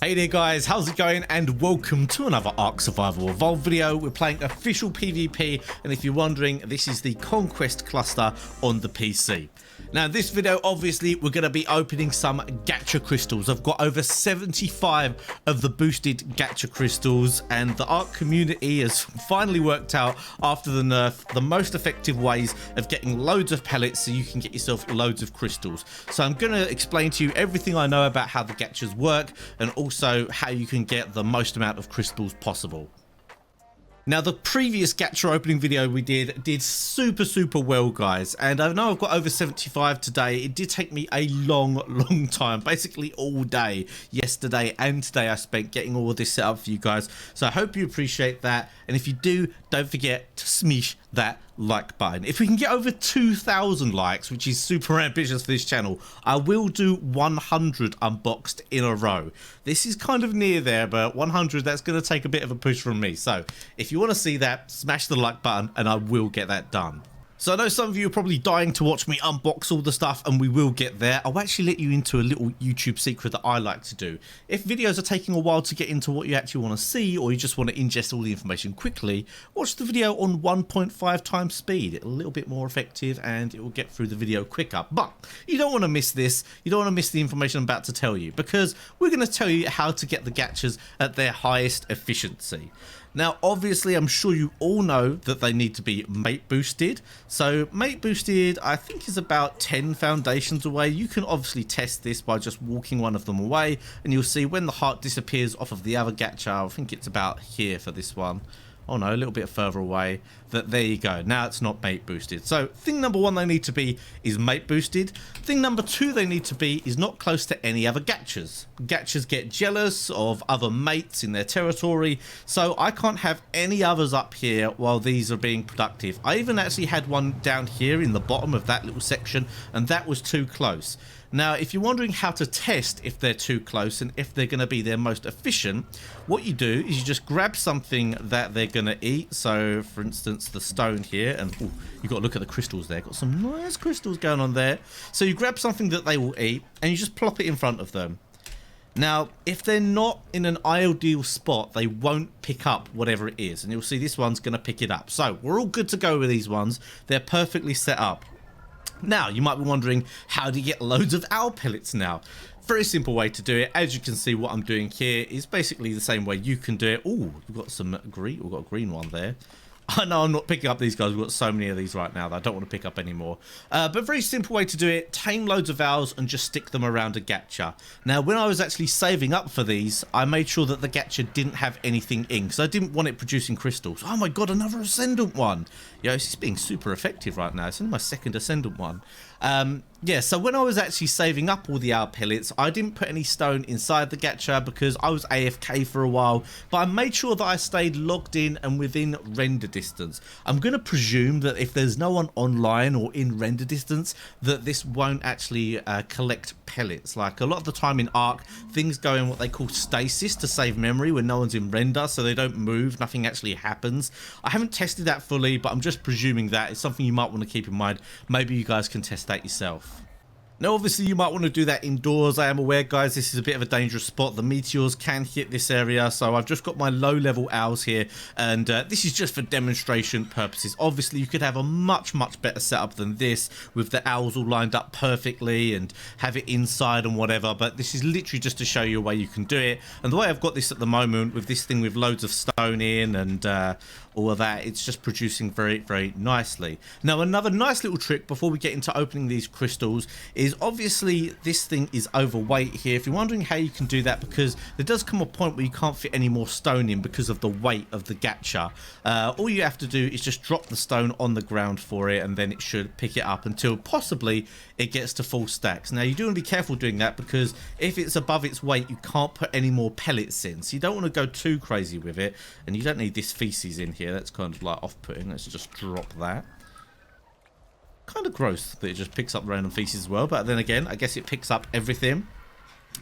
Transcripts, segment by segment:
Hey there guys, how's it going, and welcome to another Ark Survival Evolved video. We're playing official PvP, and if you're wondering, this is the Conquest cluster on the PC. Now in this video, obviously, we're going to be opening some Gacha crystals. I've got over 75 of the boosted Gacha crystals, and the Ark community has finally worked out, after the nerf, the most effective ways of getting loads of pellets so you can get yourself loads of crystals. So I'm going to explain to you everything I know about how the Gachas work, and also how you can get the most amount of crystals possible. Now the previous Gacha opening video we did super well, guys, and I know I've got over 75 today. It did take me a long time, basically all day yesterday and today I spent getting all of this set up for you guys, so I hope you appreciate that. And if you do, don't forget to smash that like button. If we can get over 2,000 likes, which is super ambitious for this channel, I will do 100 unboxed in a row. This is kind of near there, but 100, that's going to take a bit of a push from me. So if you want to see that, smash the like button and I will get that done. So I know some of you are probably dying to watch me unbox all the stuff, and we will get there. I'll actually let you into a little YouTube secret that I like to do. If videos are taking a while to get into what you actually want to see, or you just want to ingest all the information quickly, watch the video on 1.5 times speed. It's a little bit more effective and it will get through the video quicker. But you don't want to miss this. You don't want to miss the information I'm about to tell you, because we're going to tell you how to get the Gachas at their highest efficiency. Now, obviously, I'm sure you all know that they need to be mate boosted. So mate boosted, I think, is about 10 foundations away. You can obviously test this by just walking one of them away, and you'll see when the heart disappears off of the other Gacha, I think it's about here for this one. Oh no, a little bit further away. That there you go. Now it's not mate boosted. So thing number one they need to be is mate boosted. Thing number two they need to be is not close to any other Gachas. Gachas get jealous of other mates in their territory, so I can't have any others up here while these are being productive. I even actually had one down here in the bottom of that little section, and that was too close. Now, if you're wondering how to test if they're too close and if they're going to be their most efficient, what you do is you just grab something that they're going to eat. So, for instance, the stone here, and ooh, you've got to look at the crystals there. Got some nice crystals going on there. So you grab something that they will eat, and you just plop it in front of them. Now, if they're not in an ideal spot, they won't pick up whatever it is. And you'll see this one's going to pick it up. So we're all good to go with these ones. They're perfectly set up. Now, you might be wondering, how do you get loads of owl pellets now? Very simple way to do it. As you can see, what I'm doing here is basically the same way you can do it. Oh, we've got some green. We've got a green one there. I know I'm not picking up these guys. We've got so many of these right now that I don't want to pick up anymore. But very simple way to do it. Tame loads of owls and just stick them around a Gacha. Now, when I was actually saving up for these, I made sure that the Gacha didn't have anything in, because I didn't want it producing crystals. Oh my god, another Ascendant one. Yo, this is being super effective right now. It's only my second Ascendant one. Yeah, so when I was actually saving up all the owl pellets, I didn't put any stone inside the Gacha because I was AFK for a while, but I made sure that I stayed logged in and within render distance. I'm going to presume that if there's no one online or in render distance, that this won't actually collect pellets. Like a lot of the time in Ark, things go in what they call stasis to save memory when no one's in render, so they don't move, nothing actually happens. I haven't tested that fully, but I'm just presuming that it's something you might want to keep in mind. Maybe you guys can test that yourself. Now, obviously, you might want to do that indoors. I am aware, guys, this is a bit of a dangerous spot. The meteors can hit this area, so I've just got my low-level owls here, and this is just for demonstration purposes. Obviously, you could have a much better setup than this, with the owls all lined up perfectly and have it inside and whatever, but this is literally just to show you a way you can do it. And the way I've got this at the moment, with this thing with loads of stone in and all of that, it's just producing very nicely. Now, another nice little trick before we get into opening these crystals is, obviously, this thing is overweight here. If you're wondering how you can do that, because there does come a point where you can't fit any more stone in because of the weight of the Gacha, all you have to do is just drop the stone on the ground for it, and then it should pick it up until possibly it gets to full stacks. Now, you do want to be careful doing that, because if it's above its weight, you can't put any more pellets in, so you don't want to go too crazy with it, and you don't need this feces in here. That's kind of like off-putting. Let's just drop that. Kind of gross that it just picks up random feces as well, but then again, I guess it picks up everything.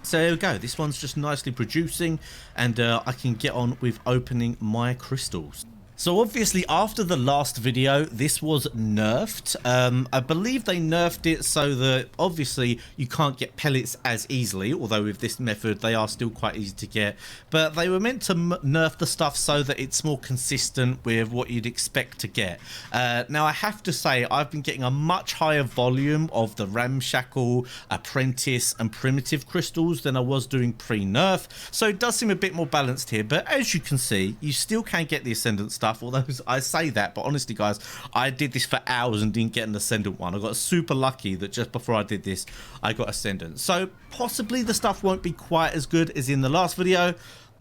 So there we go. This one's just nicely producing, and I can get on with opening my crystals. So obviously after the last video, this was nerfed. I believe they nerfed it so that obviously you can't get pellets as easily, although with this method they are still quite easy to get. But they were meant to nerf the stuff so that it's more consistent with what you'd expect to get. Now I have to say I've been getting a much higher volume of the Ramshackle, Apprentice and Primitive crystals than I was doing pre-nerf. So it does seem a bit more balanced here, but as you can see, you still can get the Ascendant stuff. Although I say that, but honestly guys, I did this for hours and didn't get an Ascendant one. I got super lucky that just before I did this I got Ascendant, so possibly the stuff won't be quite as good as in the last video,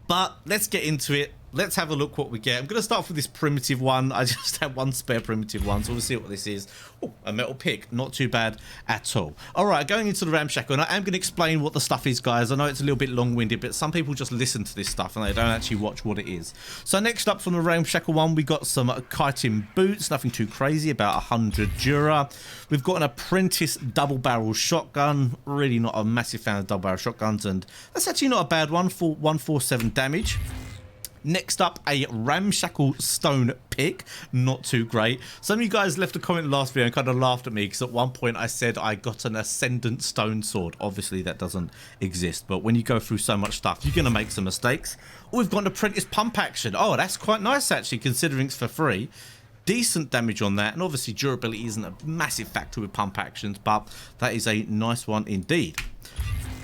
but let's get into it. Let's have a look what we get. I'm going to start with this primitive one. I just have one spare primitive one, so we'll see what this is. Oh, a metal pick. Not too bad at all. All right, going into the Ramshackle, and I am going to explain what the stuff is, guys. I know it's a little bit long-winded, but some people just listen to this stuff and they don't actually watch what it is. So next up from the Ramshackle one, we got some chitin boots. Nothing too crazy, about 100 Dura. We've got an Apprentice double-barrel shotgun. Really not a massive fan of double-barrel shotguns, and that's actually not a bad one for 147 damage. Next up, a Ramshackle stone pick. Not too great. Some of you guys left a comment last video and kind of laughed at me because at one point I said I got an Ascendant stone sword. Obviously that doesn't exist, but when you go through so much stuff you're going to make some mistakes. Oh, we've got an Apprentice pump action. Oh, that's quite nice actually, considering it's for free. Decent damage on that, and obviously durability isn't a massive factor with pump actions, but that is a nice one indeed.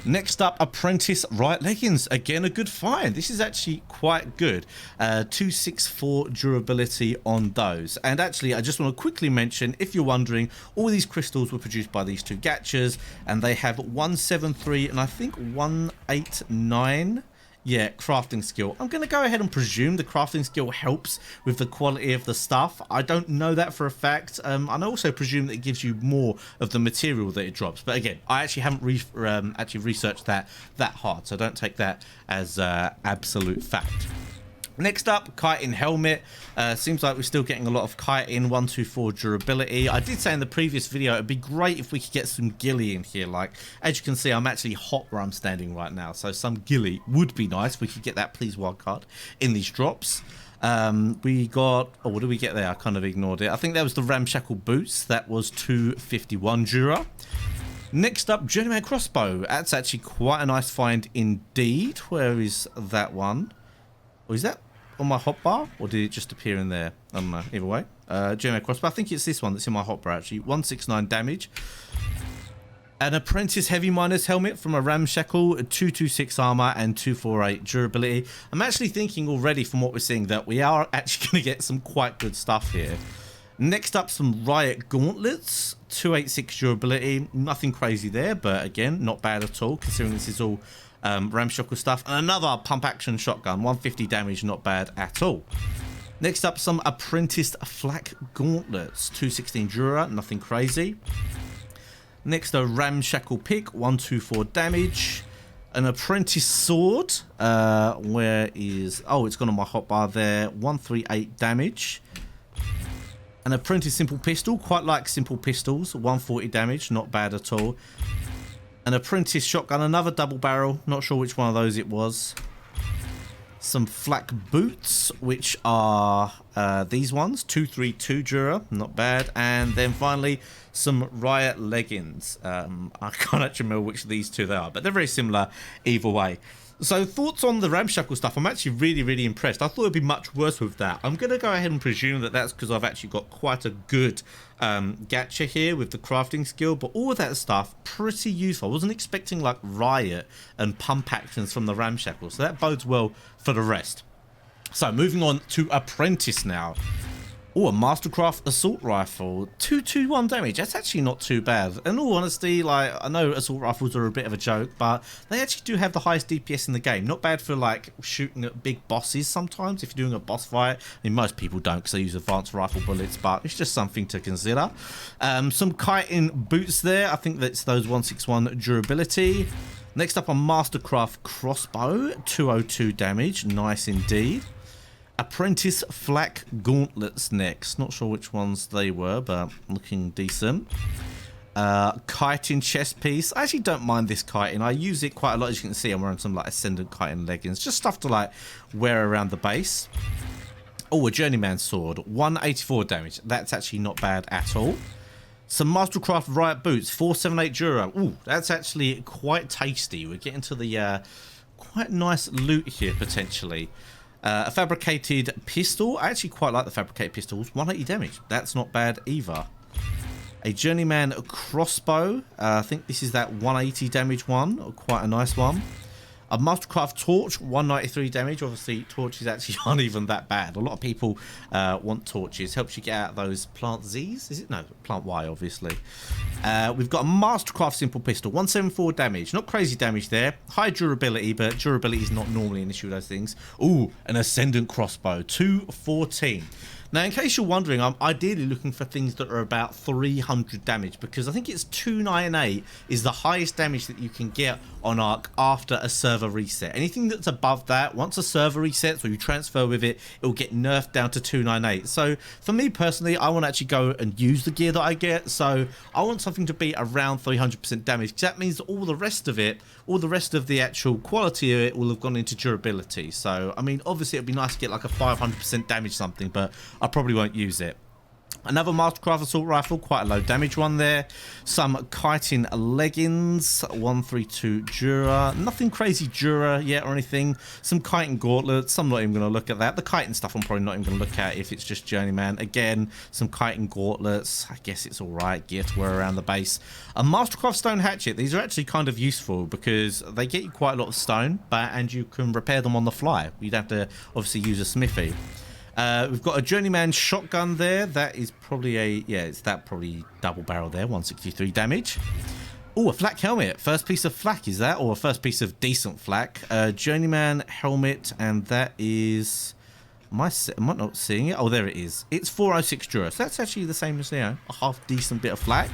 Next up, Apprentice Riot Leggings. Again, a good find. This is actually quite good. 264 durability on those. And actually, I just want to quickly mention, if you're wondering, all these crystals were produced by these two Gachas, and they have 173 and I think 189. Yeah, crafting skill. I'm going to go ahead and presume the crafting skill helps with the quality of the stuff. I don't know that for a fact. And I also presume that it gives you more of the material that it drops. But again, I actually haven't actually researched that hard, so don't take that as absolute fact. Next up, chitin helmet. Seems like we're still getting a lot of chitin, 124 durability. I did say in the previous video it'd be great if we could get some ghillie in here. Like, as you can see, I'm actually hot where I'm standing right now, so some ghillie would be nice if we could get that please wildcard in these drops. We got, oh, what did we get there? I kind of ignored it. I think that was the Ramshackle boots. That was 251 Dura. Next up, Journeyman crossbow. That's actually quite a nice find indeed. Where is that one? Or is that on my hotbar, or did it just appear in there? I don't know. Either way, Journeyman crossbow. I think it's this one that's in my hotbar actually. 169 damage. An Apprentice heavy miner's helmet from a Ramshackle, 226 armor and 248 durability. I'm actually thinking already from what we're seeing that we are actually going to get some quite good stuff here. Next up, some Riot Gauntlets, 286 durability. Nothing crazy there, but again, not bad at all considering this is all Ramshackle stuff. And another pump action shotgun, 150 damage, not bad at all. Next up, some Apprentice Flack gauntlets, 216 Dura, nothing crazy. Next, a Ramshackle pick, 124 damage. An Apprentice sword, where is, oh, it's gone on my hotbar there, 138 damage. An Apprentice simple pistol, quite like simple pistols, 140 damage, not bad at all. An Apprentice shotgun, another double barrel, not sure which one of those it was. Some Flak boots, which are these ones, 232 Dura, not bad. And then finally, some Riot Leggings. I can't actually remember which of these two they are, but they're very similar either way. So thoughts on the Ramshackle stuff, I'm actually really impressed. I thought it'd be much worse with that. I'm going to go ahead and presume that that's because I've actually got quite a good gacha here with the crafting skill, but all of that stuff, pretty useful. I wasn't expecting like Riot and pump actions from the Ramshackle, so that bodes well for the rest. So moving on to Apprentice now. Oh, a Mastercraft assault rifle, 221 damage. That's actually not too bad. In all honesty, like, I know assault rifles are a bit of a joke, but they actually do have the highest DPS in the game. Not bad for like shooting at big bosses sometimes if you're doing a boss fight. I mean, most people don't because they use advanced rifle bullets, but it's just something to consider. Some chitin boots there. I think that's those 161 durability. Next up, a Mastercraft crossbow, 202 damage. Nice indeed. Apprentice Flack gauntlets next. Not sure which ones they were, but looking decent. Chitin chest piece. I actually don't mind this chitin. I use it quite a lot. As you can see, I'm wearing some like Ascendant chitin leggings. Just stuff to like wear around the base. Oh, a Journeyman sword, 184 damage. That's actually not bad at all. Some Mastercraft Riot boots, 478 Dura. Ooh, that's actually quite tasty. We're getting to the quite nice loot here, potentially. A Fabricated pistol. I actually quite like the Fabricated pistols. 180 damage. That's not bad either. A Journeyman crossbow. I think this is that 180 damage one. Quite a nice one. A Mastercraft torch, 193 damage. Obviously, torches actually aren't even that bad. A lot of people want torches. Helps you get out of those plant Z's. Is it? No, plant Y, obviously. We've got a Mastercraft simple pistol, 174 damage. Not crazy damage there. High durability, but durability is not normally an issue with those things. Ooh, an Ascendant crossbow, 214. Now, in case you're wondering, I'm ideally looking for things that are about 300 damage, because I think it's 298 is the highest damage that you can get on Ark after a server reset. Anything that's above that, once a server resets or you transfer with it, it will get nerfed down to 298. So for me personally, I want to actually go and use the gear that I get. So I want something to be around 300% damage, because that means that all the rest of it, all the rest of the actual quality of it will have gone into durability. So, I mean, obviously it'd be nice to get like a 500% damage something, but I probably won't use it. Another Mastercraft assault rifle, quite a low damage one there. Some kiting leggings, 132 Dura. Nothing crazy Dura yet or anything. Some kiting gauntlets. I'm not even going to look at that. The kiting stuff I'm probably not even going to look at if it's just Journeyman. Again, some kiting gauntlets. I guess it's all right. Gear to wear around the base. A Mastercraft stone hatchet. These are actually kind of useful because they get you quite a lot of stone, and you can repair them on the fly. You'd have to obviously use a smithy. We've got a Journeyman shotgun there. That is probably a, yeah, it's that probably double barrel there, 163 damage. Oh, a Flak helmet. First piece of Flak is that, or a first piece of decent Flak. Journeyman helmet, and that is, am I not seeing it? Oh, there it is. It's 406 Dura. So that's actually the same as, you know, a half decent bit of Flak.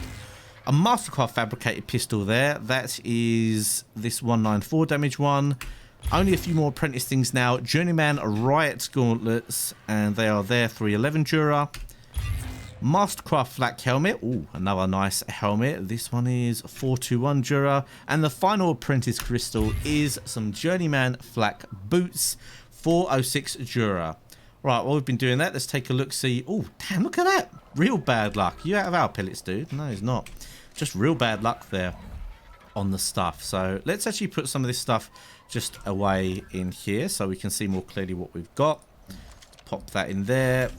A Mastercraft Fabricated pistol there. That is this 194 damage one. Only a few more Apprentice things now. Journeyman Riot Gauntlets, and they are there, 311 Dura. Mastercraft Flack helmet. Ooh, another nice helmet. This one is 421 Dura. And the final Apprentice crystal is some Journeyman Flack boots, 406 Dura. Right, while we've been doing that, let's take a look, see. Oh, damn, look at that. Real bad luck. You out of our pellets, dude? No, he's not. Just real bad luck there on the stuff. So let's actually put some of this stuff just away in here so we can see more clearly what we've got. Pop that in there,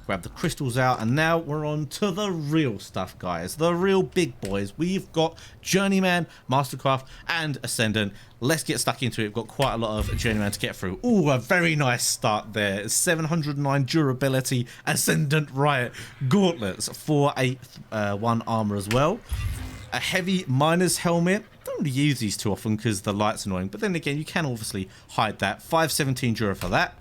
grab the crystals out, and now we're on to the real stuff, guys. The real big boys. We've got Journeyman, Mastercraft, and Ascendant. Let's get stuck into it. We've got quite a lot of Journeyman to get through. Ooh, a very nice start there. 709 durability, Ascendant Riot Gauntlets, 481 armor as well. A heavy miner's helmet. Don't really use these too often because the light's annoying, but then again, you can obviously hide that. 517 Dura for that.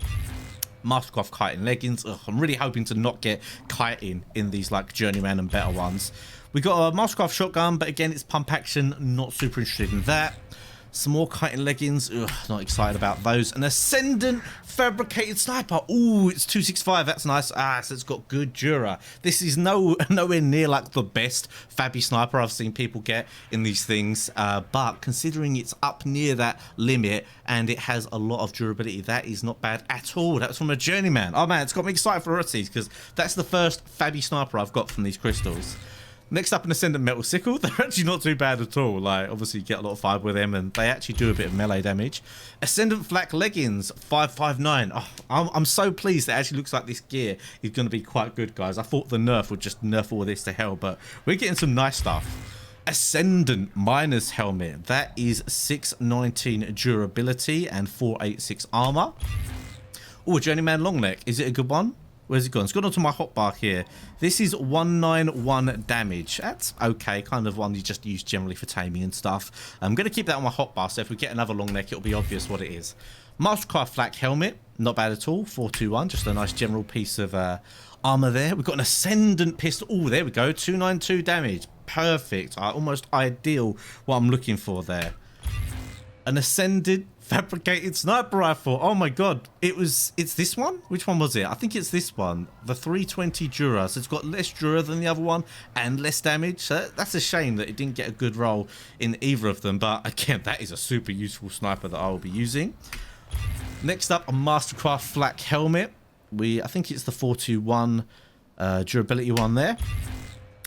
Mastercraft kiting leggings. Ugh, I'm really hoping to not get kiting in these like Journeyman and better ones. We got a Mastercraft shotgun, but again, it's pump action. Not super interested in that. Some more kiting leggings. Ugh, not excited about those. An Ascendant Fabricated sniper. Ooh, it's 265. That's nice. Ah, so it's got good Dura. This is nowhere near like the best Fabby sniper I've seen people get in these things. But considering it's up near that limit and it has a lot of durability, that is not bad at all. That's from a Journeyman. Oh man, it's got me excited for the rest of these because that's the first Fabby sniper I've got from these crystals. Next up, an Ascendant Metal Sickle. They're actually not too bad at all. Like, obviously, you get a lot of fire with them, and they actually do a bit of melee damage. Ascendant Flak Leggings, 559. Oh, I'm so pleased that it actually looks like this gear is going to be quite good, guys. I thought the nerf would just nerf all this to hell, but we're getting some nice stuff. Ascendant Miner's Helmet. That is 619 durability and 486 armor. Oh, a Journeyman Long Neck. Is it a good one? Where's it gone? It's gone onto my hotbar here. This is 191 damage. That's okay. Kind of one you just use generally for taming and stuff. I'm going to keep that on my hotbar, so if we get another long neck, it'll be obvious what it is. Mastercraft Flak helmet. Not bad at all. 421. Just a nice general piece of armor there. We've got an Ascendant pistol. Oh, there we go. 292 damage. Perfect. Almost ideal what I'm looking for there. An Ascended Fabricated sniper rifle. Oh my god, it's this one. Which one was it? I think it's this one, the 320 Dura. So it's got less Dura than the other one and less damage. So that's a shame that it didn't get a good roll in either of them, but again, that is a super useful sniper that I will be using. Next up, a Mastercraft Flak helmet. I think it's the 421 durability one there.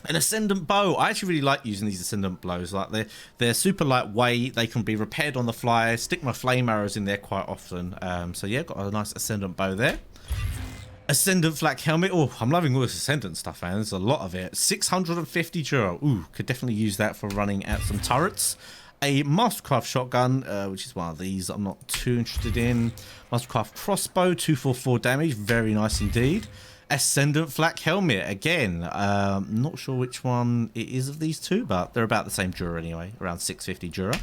An Ascendant bow. I actually really like using these Ascendant bows. Like they're super lightweight. They can be repaired on the fly. Stick my flame arrows in there quite often. So yeah, got a nice Ascendant bow there. Ascendant Flak helmet. Oh, I'm loving all this Ascendant stuff, man. There's a lot of it. 650 Duro. Ooh, could definitely use that for running at some turrets. A Mastercraft shotgun, which is one of these I'm not too interested in. Mastercraft crossbow, 244 damage. Very nice indeed. Ascendant Flak helmet again. Not sure which one it is of these two, but they're about the same Dura anyway, around 650 Dura.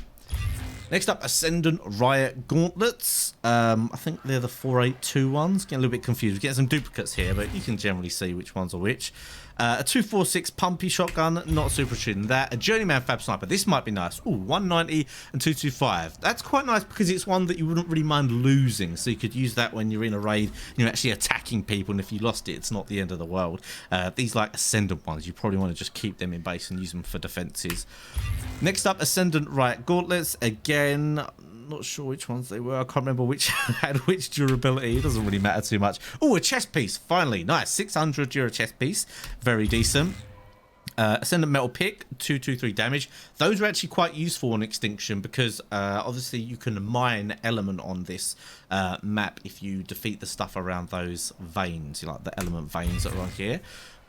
Next up, Ascendant Riot Gauntlets. I think they're the 482 ones. Getting a little bit confused. We're getting some duplicates here, but you can generally see which ones are which. A 246 pumpy shotgun, not super interested in that. A Journeyman Fab Sniper, this might be nice. Ooh, 190 and 225. That's quite nice because it's one that you wouldn't really mind losing. So you could use that when you're in a raid, you're actually attacking people, and if you lost it, it's not the end of the world. These like Ascendant ones, you probably want to just keep them in base and use them for defenses. Next up, Ascendant Riot Gauntlets. Again, not sure which ones they were. I can't remember which had which durability. It doesn't really matter too much. Oh, a chest piece. Finally. Nice. 600 Dura chest piece. Very decent. Ascendant Metal Pick, 223 damage. Those are actually quite useful on Extinction because obviously you can mine element on this map if you defeat the stuff around those veins, like the element veins that are on here.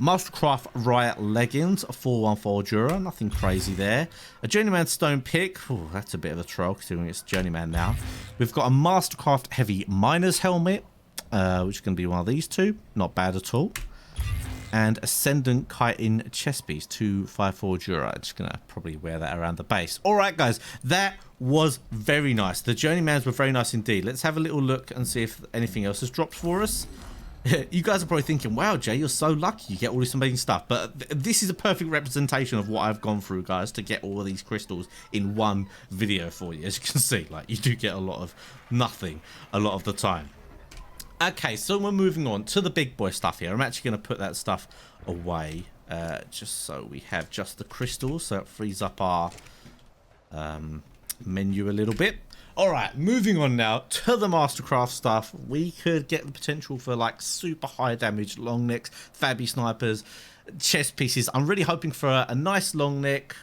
Mastercraft Riot Leggings, 414 Dura, nothing crazy there. A Journeyman Stone Pick, oh, that's a bit of a troll considering it's Journeyman now. We've got a Mastercraft Heavy Miner's Helmet, which is going to be one of these two, not bad at all. And Ascendant Chitin chest piece, 254 Dura. I'm just going to probably wear that around the base. All right, guys, that was very nice. The Journeymans were very nice indeed. Let's have a little look and see if anything else has dropped for us. You guys are probably thinking, wow, Jay, you're so lucky you get all this amazing stuff. But this is a perfect representation of what I've gone through, guys, to get all of these crystals in one video for you. As you can see, like, you do get a lot of nothing a lot of the time. Okay, so we're moving on to the big boy stuff here. I'm actually going to put that stuff away just so we have just the crystals, so it frees up our menu a little bit. All right, moving on now to the Mastercraft stuff. We could get the potential for like super high damage long necks, Fabby snipers, chest pieces. I'm really hoping for a nice long neck,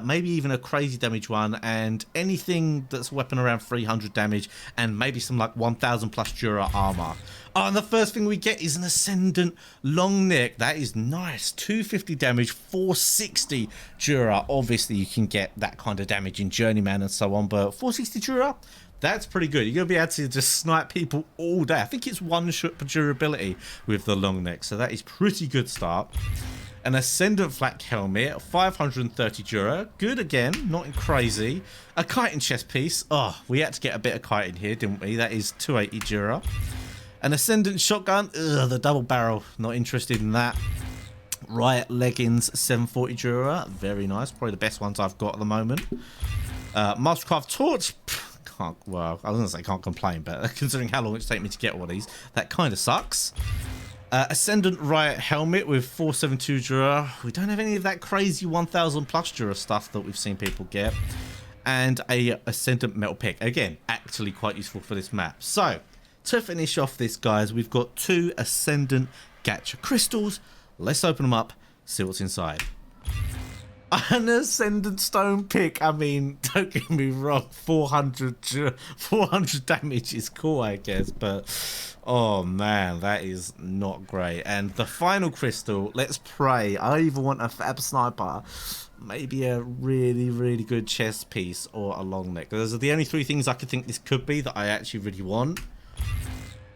maybe even a crazy damage one, and anything that's a weapon around 300 damage, and maybe some like 1000 plus Dura armor. Oh, and the first thing we get is an Ascendant long neck. That is nice. 250 damage, 460 Dura. Obviously, you can get that kind of damage in Journeyman and so on, but 460 Dura, that's pretty good. You're going to be able to just snipe people all day. I think it's one shot per durability with the long neck, so that is pretty good start. An Ascendant Flak helmet, 530 Dura. Good again, not crazy. A chitin chest piece. Oh, we had to get a bit of chitin here, didn't we? That is 280 Dura. An Ascendant shotgun. Ugh, the double barrel. Not interested in that. Riot Leggings, 740 Dura. Very nice. Probably the best ones I've got at the moment. Mastercraft torch. Well, I was going to say can't complain, but considering how long it's taken me to get all these, that kind of sucks. Ascendant Riot helmet with 472 Dura. We don't have any of that crazy 1000 plus Dura stuff that we've seen people get. And a Ascendant metal pick. Again, actually quite useful for this map. So, to finish off this, guys, we've got 2 Ascendant Gacha crystals. Let's open them up, see what's inside. An Ascendant stone pick. I mean, don't get me wrong, 400 damage is cool, I guess, but oh man, that is not great. And the final crystal, let's pray. I either want a Fab Sniper, maybe a really good chest piece, or a long neck. Those are the only 3 things I could think this could be that I actually really want.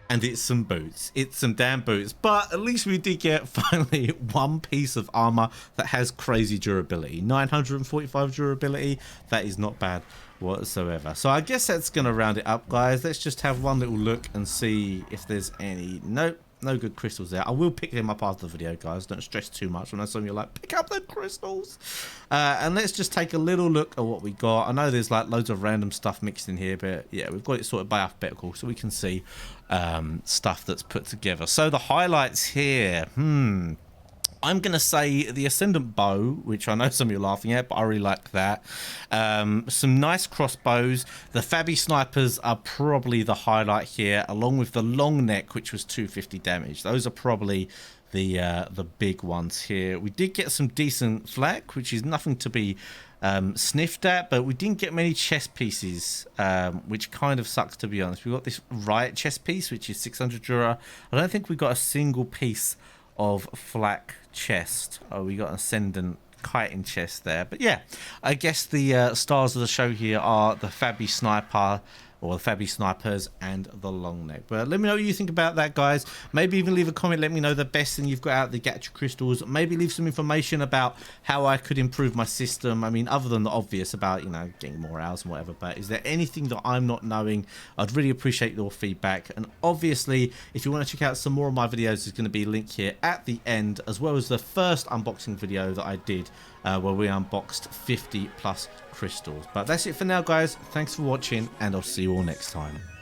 And it's some boots. It's some damn boots. But at least we did get finally one piece of armor that has crazy durability. 945 durability. That is not bad whatsoever. So I guess that's going to round it up, guys. Let's just have one little look and see if there's any. Nope. No good crystals there. I will pick them up after the video, guys. Don't stress too much. I know some of you are like, pick up the crystals. And let's just take a little look at what we got. I know there's like loads of random stuff mixed in here, but yeah, we've got it sorted by alphabetical so we can see stuff that's put together. So the highlights here. I'm going to say the Ascendant bow, which I know some of you are laughing at, but I really like that. Some nice crossbows. The Fabby snipers are probably the highlight here, along with the long neck, which was 250 damage. Those are probably the big ones here. We did get some decent flak, which is nothing to be sniffed at, but we didn't get many chest pieces, which kind of sucks, to be honest. We got this Riot chest piece, which is 600 Jura. I don't think we got a single piece of Flak chest. Oh, we got an Ascendant kiting chest there. But yeah, I guess the stars of the show here are the Fabby sniper, or the Fabby snipers, and the long neck. But let me know what you think about that, guys. Maybe even leave a comment, let me know the best thing you've got out of the Gacha crystals. Maybe leave some information about how I could improve my system. I mean, other than the obvious about, you know, getting more hours and whatever, but is there anything that I'm not knowing? I'd really appreciate your feedback. And obviously, if you want to check out some more of my videos, there's going to be a link here at the end, as well as the first unboxing video that I did, where we unboxed 50 plus crystals. But that's it for now, guys. Thanks for watching, and I'll see you all next time.